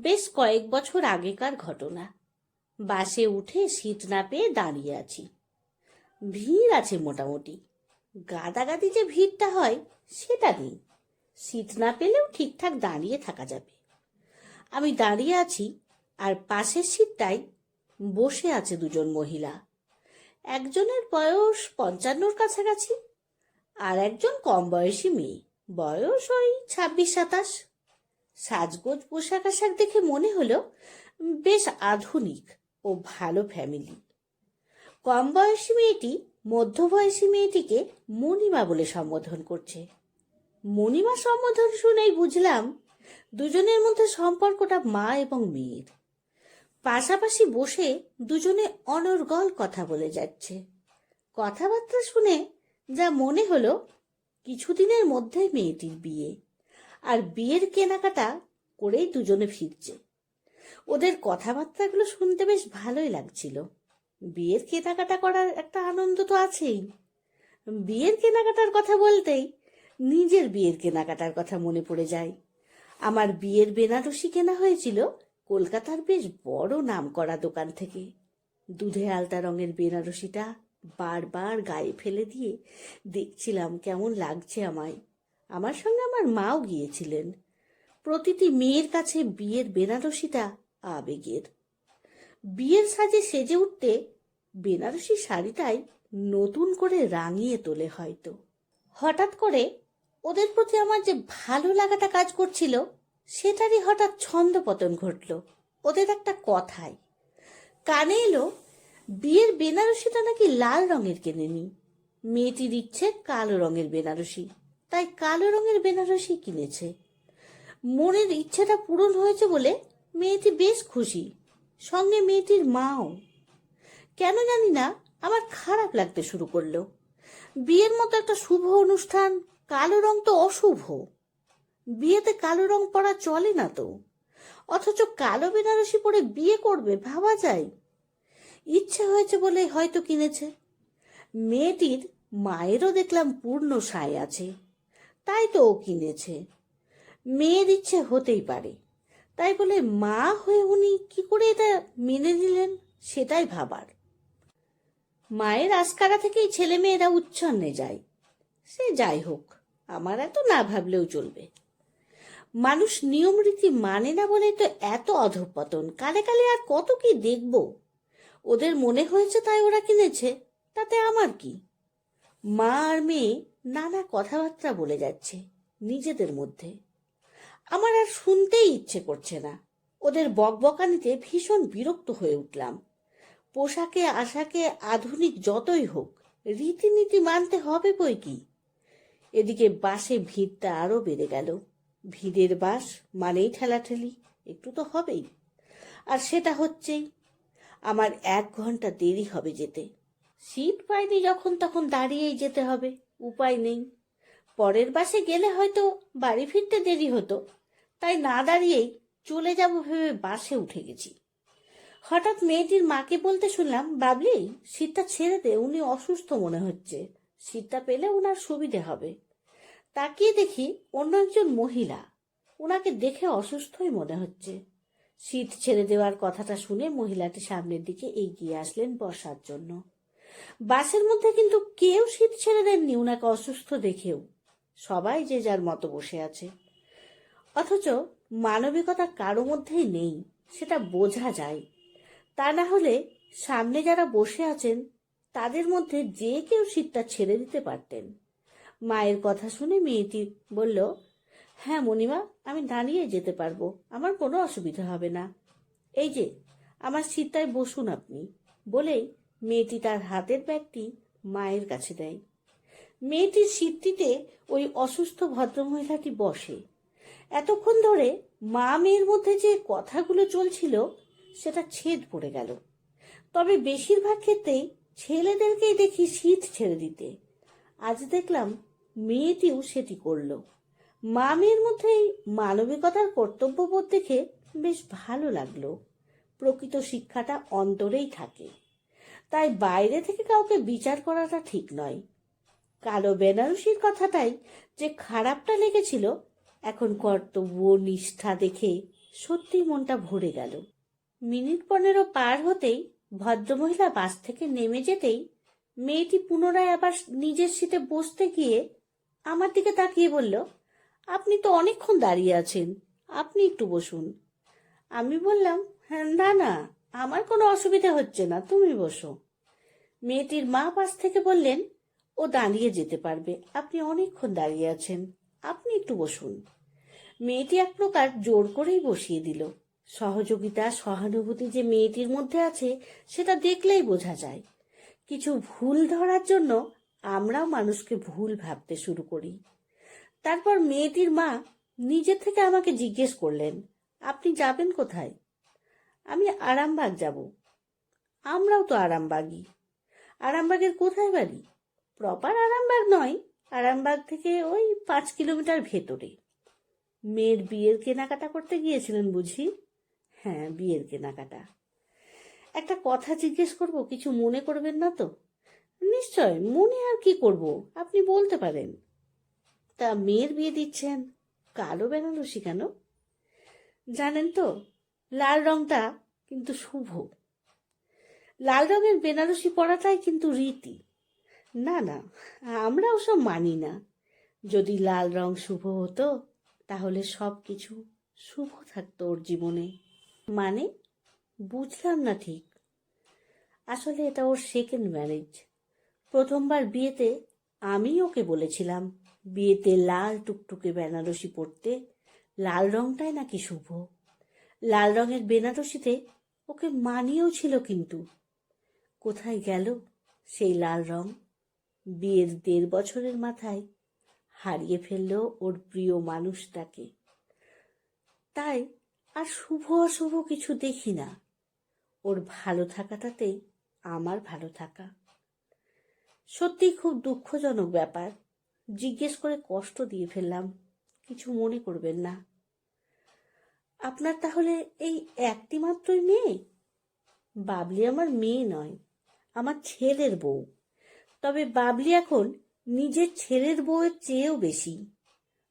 বেশ কয়েক বছর আগেকার ঘটনা। বাসে উঠে সিট না পেয়ে দাঁড়িয়ে আছি। ভিড় আছে মোটামুটি, গাদাগাদি যে ভিড়টা হয় সেটা নেই। সিট না পেলেও ঠিকঠাক দাঁড়িয়ে থাকা যাবে। আমি দাঁড়িয়ে আছি, আর পাশের সিটটায় বসে আছে দুজন মহিলা। একজনের বয়স 55-র কাছাকাছি, আর একজন কম বয়সী মেয়ে, বয়স ওই 26-27। সাজগোজ পোশাক আশাক দেখে মনে হলো বেশ আধুনিক ও ভালো ফ্যামিলি। কম বয়সী মেয়েটি মধ্যবয়সী মেয়েটিকে মণিমা বলে সম্বোধন করছে। মণিমা সম্বোধন শুনেই বুঝলাম দুজনের মধ্যে সম্পর্কটা মা এবং মেয়ের। পাশাপাশি বসে দুজনে অনর্গল কথা বলে যাচ্ছে। কথাবার্তা শুনে যা মনে হলো কিছুদিনের মধ্যে মেয়েটির বিয়ে, আর বিয়ের কেনাকাটা করেই দুজনে ফিরছে। ওদের কথাবার্তাগুলো শুনতে বেশ ভালোই লাগছিল। বিয়ের কেনাকাটা করার একটা আনন্দ তো আছেই। বিয়ের কেনাকাটার কথা বলতেই নিজের বিয়ের কেনাকাটার কথা মনে পড়ে যায়। আমার বিয়ের বেনারসি কেনা হয়েছিল কলকাতার বেশ বড় নামকরা দোকান থেকে। দুধে আলতা রঙের বেনারসিটা বারবার গায়ে ফেলে দিয়ে দেখছিলাম কেমন লাগছে আমায়। আমার সঙ্গে আমার মাও গিয়েছিলেন। প্রতিটি মেয়ের কাছে বিয়ের বেনারসিটা আবেগের। বিয়ের সাজে সেজে উঠতে বেনারসি শাড়িটাই নতুন করে রাঙিয়ে তোলে হয়তো। হঠাৎ করে ওদের প্রতি আমার যে ভালো লাগাটা কাজ করছিল, সেটারই হঠাৎ ছন্দপতন ঘটল ওদের একটা কথায়। কানে এলো বিয়ের বেনারসিটা নাকি লাল রঙের কেনেনি, মেয়েটির ইচ্ছে কালো রঙের বেনারসি, তাই কালো রঙের বেনারসি কিনেছে। মনের ইচ্ছেটা পূরণ হয়েছে বলে মেয়েটি বেশ খুশি, সঙ্গে মেয়েটির মাও। কেন জানি না আমার খারাপ লাগতে শুরু করলো। বিয়ের মতো একটা শুভ অনুষ্ঠান, কালো রং তো অশুভ। বিয়েতে কালো রং পরা চলে না তো, অথচ কালো বেনারসি পরে বিয়ে করবে ভাবা যায়? ইচ্ছে হয়েছে বলে হয়তো কিনেছে। মেয়েটির মায়েরও দেখলাম পূর্ণ সায় আছে, তাই তো ও কিনেছে। মেয়ের ইচ্ছে হতেই পারে, তাই বলে মা হয়ে উনি কি করে এটা মেনে নিলেন সেটাই ভাবার। মায়ের আস্কারা থেকেই ছেলে মেয়েরা উচ্ছন্নে যায়। সে যাই হোক, আমার এত না ভাবলেও চলবে। মানুষ নিয়ম রীতি মানে না বলেই তো এত অধঃপতন। কালে কালে আর কত কি দেখব। ওদের মনে হয়েছে তাই ওরা কিনেছে, তাতে আমার কি? মা আর মেয়ে নানা কথাবার্তা বলে যাচ্ছে নিজেদের মধ্যে। আমার আর শুনতেই ইচ্ছে করছে না। ওদের বকবকানিতে ভীষণ বিরক্ত হয়ে উঠলাম। পোশাকে আশাকে আধুনিক যতই হোক, রীতিনীতি মানতে হবে বই কি। এদিকে বাসে ভিড়টা আরো বেড়ে গেল। ভিড়ের বাস মানেই ঠেলাঠেলি, একটু তো হবেই, আর সেটা হচ্ছেই। আমার 1 ঘন্টা দেরি হবে যেতে। সিট পাইনি যখন তখন দাঁড়িয়েই যেতে হবে, উপায় নেই। পরের বাসে গেলে হয়তো বাড়ি ফিরতে দেরি হতো, তাই না দাঁড়িয়েই চলে যাব ভেবে বাসে উঠে গেছি। হঠাৎ মেয়েটির মাকে বলতে শুনলাম, বাবলি সিটটা ছেড়ে দে, উনি অসুস্থ মনে হচ্ছে, সিটটা পেলে উনার সুবিধে হবে। তাকিয়ে দেখি অন্য একজন মহিলা, ওনাকে দেখে অসুস্থই মনে হচ্ছে। সিট ছেড়ে দেওয়ার কথাটা শুনে মহিলাটি সামনের দিকে এগিয়ে আসলেন বসার জন্য। বাসের মধ্যে কিন্তু কেউ সিট ছেড়ে দেননি ওনাকে অসুস্থ দেখেও। সবাই যে যার মতো বসে আছে, অথচ মানবিকতা কারো মধ্যেই নেই, সেটা বোঝা যায়। তা না হলে সামনে যারা বসে আছেন তাদের মধ্যে যে কেউ সিটটা ছেড়ে দিতে পারতেন। মায়ের কথা শুনে মেয়েটি বলল, হ্যাঁ মণিমা, আমি দাঁড়িয়ে যেতে পারবো, আমার কোনো অসুবিধা হবে না। এই যে আমার সিটটায় বসুন আপনি, বলেই মেয়েটি তার হাতের ব্যাগটি মায়ের কাছে দেয়। মেয়েটির সিটটিতে ওই অসুস্থ ভদ্রমহিলাটি বসে। এতক্ষণ ধরে মা মেয়ের মধ্যে যে কথাগুলো চলছিল সেটা ছেদ পড়ে গেল। তবে বেশিরভাগ ক্ষেত্রেই ছেলেদেরকেই দেখি সিট ছেড়ে দিতে। আজ দেখলাম মেয়েটিও সেটি করল। মা মেয়ের মধ্যে এই মানবিকতার কর্তব্যবোধ দেখে বেশ ভালো লাগলো। প্রকৃত শিক্ষাটা অন্তরেই থাকে, তাই বাইরে থেকে কাউকে বিচার করাটা ঠিক নয়। কালো বেনারসির কথাটাই যে খারাপটা লেগেছিল, এখন কর্তব্য নিষ্ঠা দেখে সত্যি মনটা ভরে গেল। মিনিট 15 পার হতেই ভদ্রমহিলা বাস থেকে নেমে যেতেই মেয়েটি পুনরায় আবার নিজের সিটে বসতে গিয়ে আমার দিকে তাকিয়ে বলল, আপনি তো অনেকক্ষণ দাঁড়িয়ে আছেন, আপনি একটু বসুন। আমি বললাম, হ্যাঁ, না না, আমার কোনো অসুবিধা হচ্ছে না, তুমি বসো। মেয়েটির মা পাশ থেকে বললেন, ও দাঁড়িয়ে যেতে পারবে, আপনি অনেকক্ষণ দাঁড়িয়ে আছেন, আপনি একটু বসুন। মেয়েটি এক প্রকার জোর করেই বসিয়ে দিল। সহযোগিতা, সহানুভূতি যে মেয়েটির মধ্যে আছে সেটা দেখলেই বোঝা যায়। কিছু ভুল ধরার জন্য আমরাও মানুষকে ভুল ভাবতে শুরু করি। তারপর মেয়েটির মা নিজে থেকে আমাকে জিজ্ঞেস করলেন, আপনি যাবেন কোথায়? আমি আরামবাগ যাব। আমরাও তো আরামবাগই। আরামবাগের কোথায় বাড়ি? প্রপার আরামবাগ নয়, আরামবাগ থেকে ওই 5 কিলোমিটার ভেতরে। মেয়ের বিয়ের কেনাকাটা করতে গিয়েছিলেন বুঝি? হ্যাঁ, বিয়ের কেনাকাটা। একটা কথা জিজ্ঞেস করব, কিছু মনে করবেন না তো? নিশ্চয়, মনে আর কি করব, আপনি বলতে পারেন। তা মেয়ের বিয়ে দিচ্ছেন কালো বেনারসি কেন? জানেন তো, লাল রংটা কিন্তু শুভ। লাল রঙের বেনারসি পরাটাই কিন্তু রীতি। না না, আমরা ওসব মানি না। যদি লাল রং শুভ হতো তাহলে সব কিছু শুভ থাকতো ওর জীবনে। মানে, বুঝলাম না ঠিক। আসলে এটা ওর সেকেন্ড ম্যারেজ। প্রথমবার বিয়েতে আমি ওকে বলেছিলাম বিয়েতে লাল টুকটুকে বেনারসি পরতে, লাল রংটাই নাকি শুভ। লাল রঙের বেনারসিতে ওকে মানিয়েও ছিল, কিন্তু কোথায় গেল সেই লাল রং? বিয়ের 1.5 বছরের মাথায় হারিয়ে ফেলল ওর প্রিয় মানুষটাকে। তাই আর শুভ অশুভ কিছু দেখি না। ওর ভালো থাকাটাতেই আমার ভালো থাকা। সত্যিই খুব দুঃখজনক ব্যাপার। জিজ্ঞেস করে কষ্ট দিয়ে ফেললাম, কিছু মনে করবেন না। আপনার তাহলে এই একটি মাত্রই মেয়ে? বাবলি আমার মেয়ে নয়, আমার ছেলের বউ। তবে বাবলি এখন নিজের ছেলের বউয়ের চেয়েও বেশি।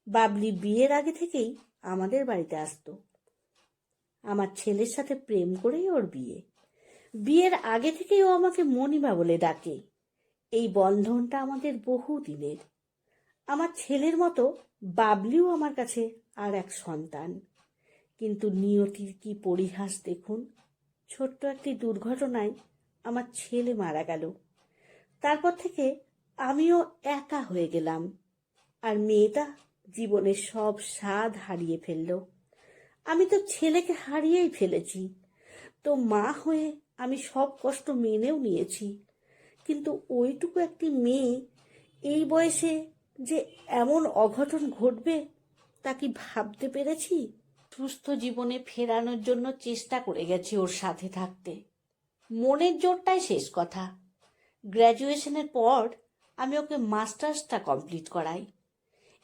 বাবলি বিয়ের আগে থেকেই আমাদের বাড়িতে আসতো। আমার ছেলের সাথে প্রেম করেই ওর বিয়ে। বিয়ের আগে থেকেই ও আমাকে মণিমা বলে ডাকে। এই বন্ধনটা আমাদের বহু দিনের। আমার ছেলের মতো বাবলিও আমার কাছে আর এক সন্তান। কিন্তু নিয়তির কি পরিহাস দেখুন। ছোট্ট একটি দুর্ঘটনায় আমার ছেলে মারা গেল। তারপর থেকে আমিও একা হয়ে গেলাম, আর মেয়েটা জীবনের সব স্বাদ হারিয়ে ফেলল। আমি তো ছেলেকে হারিয়েই ফেলেছি। তো মা হয়ে আমি সব কষ্ট মেনেও নিয়েছি, কিন্তু ওইটুকু একটি মেয়ে এই বয়সে যে এমন অঘটন ঘটবে তা কি ভাবতে পেরেছি? সুস্থ জীবনে ফেরানোর জন্য চেষ্টা করে গেছি ওর সাথে থাকতে। মনের জোরটাই শেষ কথা। গ্র্যাজুয়েশনের পর আমি ওকে মাস্টার্সটা কমপ্লিট করাই।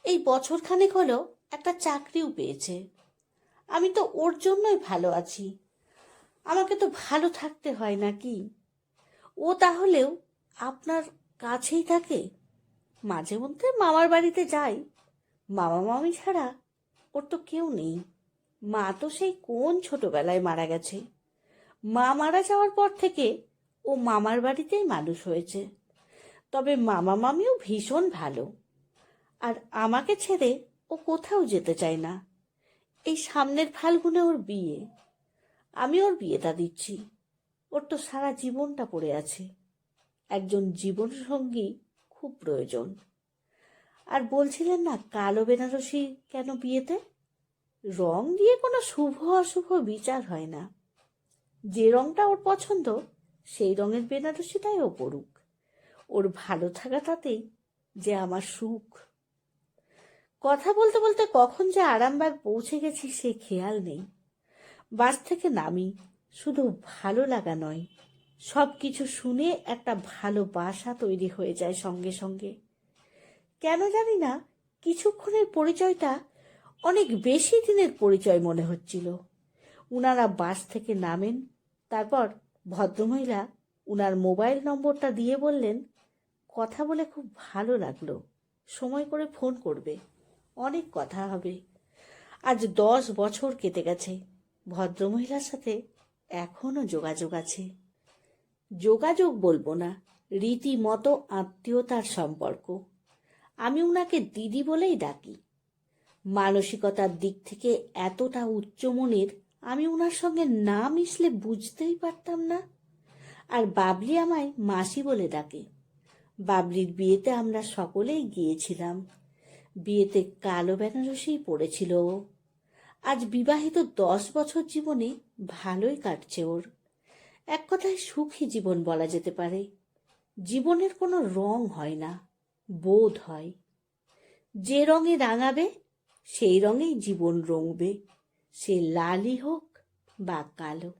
এই বছরখানেক হলো একটা চাকরিও পেয়েছে। আমি তো ওর জন্যই ভালো আছি। আমাকে তো ভালো থাকতে হয় নাকি? ও তাহলেও আপনার কাছেই থাকে? মাঝে মধ্যে মামার বাড়িতে যাই। মামা মামি ছাড়া ওর তো কেউ নেই। মা তো সেই কোন ছোটবেলায় মারা গেছে। মা মারা যাওয়ার পর থেকে ও মামার বাড়িতেই মানুষ হয়েছে। তবে মামা মামিও ভীষণ ভালো। আর আমাকে ছেড়ে ও কোথাও যেতে চায় না। এই সামনের ফাল্গুনে ওর বিয়ে। আমি ওর বিয়েটা দিচ্ছি। ওর তো সারা জীবনটা পড়ে আছে। একজন জীবনসঙ্গী খুব প্রয়োজন। আর বলছিলেন না কালো বেনারসি কেন বিয়েতে? রং দিয়ে কোনো শুভ অশুভ বিচার হয় না। যে রংটা ওর পছন্দ সেই রঙের বেনারসিটাই ও পড়ুক। ওর ভালো থাকাটাতেই যে আমার সুখ। কথা বলতে বলতে কখন যে আরামবাগ পৌঁছে গেছি সে খেয়াল নেই। বাস থেকে নামি, শুধু ভালো লাগা নয়, সব কিছু শুনে একটা ভালোবাসা তৈরি হয়ে যায় সঙ্গে সঙ্গে। কেন জানি না, কিছুক্ষণের পরিচয়টা অনেক বেশি দিনের পরিচয় মনে হচ্ছিল। উনারা বাস থেকে নামেন, তারপর ভদ্রমহিলা উনার মোবাইল নম্বরটা দিয়ে বললেন, কথা বলে খুব ভালো লাগলো, সময় করে ফোন করবে, অনেক কথা হবে। আজ 10 বছর কেটে গেছে। ভদ্রমহিলার সাথে এখনো যোগাযোগ আছে। যোগাযোগ বলবো না, রীতিমতো আত্মীয়তার সম্পর্ক। আমি উনাকে দিদি বলেই ডাকি। মানসিকতার দিক থেকে এতটা উচ্চমনের আমি উনার সঙ্গে না মিশলে বুঝতেই পারতাম না। আর বাবলি আমায় মাসি বলে ডাকে। বাবলির বিয়েতে আমরা সকলেই গিয়েছিলাম। বিয়েতে কালো বেনারসিই পড়েছিল ও। আজ বিবাহিত 10 বছর জীবনে ভালোই কাটছে ওর। এক কথায় সুখী জীবন বলা যেতে পারে। জীবনের কোনো রং হয় না, বোধ হয়। যে রঙে রাঙাবে সেই রঙেই জীবন রঙবে, সে লালই হোক বা কালো।